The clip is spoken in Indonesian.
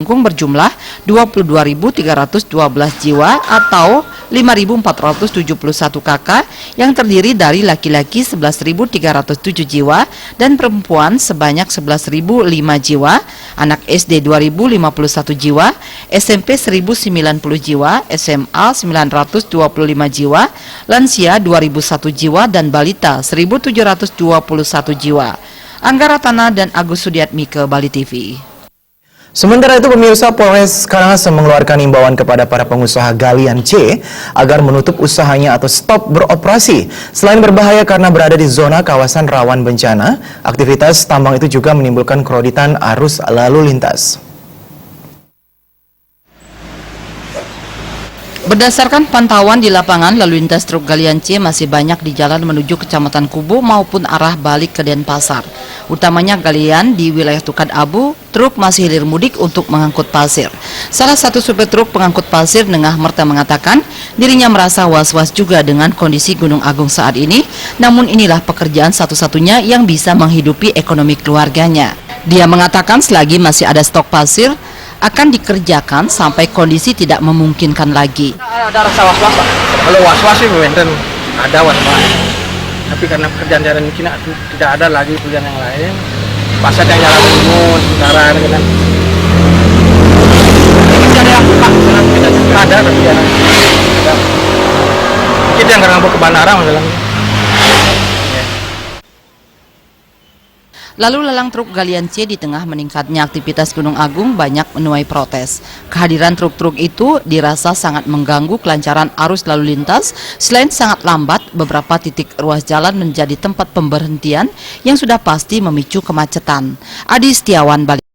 Agung berjumlah 22.312 jiwa atau 5.471 kakak yang terdiri dari laki-laki 11.307 jiwa dan perempuan sebanyak 11.005 jiwa, anak SD 2.051 jiwa, SMP 1.090 jiwa, SMA 925 jiwa, lansia 2.001 jiwa dan balita 1.721 jiwa. Anggara Tanah dan Agus Sudiatmike, Bali TV. Sementara itu, pemirsa, Polres Karangasem mengeluarkan imbauan kepada para pengusaha galian C agar menutup usahanya atau stop beroperasi. Selain berbahaya karena berada di zona kawasan rawan bencana, aktivitas tambang itu juga menimbulkan keroditan arus lalu lintas. Berdasarkan pantauan di lapangan, lalu lintas truk galian C masih banyak di jalan menuju Kecamatan Kubu maupun arah balik ke Denpasar. Utamanya galian di wilayah Tukad Abu, truk masih hilir mudik untuk mengangkut pasir. Salah satu supir truk pengangkut pasir Nengah Merta mengatakan dirinya merasa was-was juga dengan kondisi Gunung Agung saat ini, namun inilah pekerjaan satu-satunya yang bisa menghidupi ekonomi keluarganya. Dia mengatakan selagi masih ada stok pasir, akan dikerjakan sampai kondisi tidak memungkinkan lagi. Ada rasa was-was, Pak. Kalau was-was sih benten, ada was-was. Tapi karena pekerjaan jalan ini tidak ada lagi pekerjaan yang lain. Pasar yang jalan umum sekarang kan. Tidak ada yang buka, ada tapi ya. Kita yang nggak ke bandara masalahnya. Lalu lelang truk galian C di tengah meningkatnya aktivitas Gunung Agung banyak menuai protes. Kehadiran truk-truk itu dirasa sangat mengganggu kelancaran arus lalu lintas. Selain sangat lambat, beberapa titik ruas jalan menjadi tempat pemberhentian yang sudah pasti memicu kemacetan. Adi Setiawan, Bali.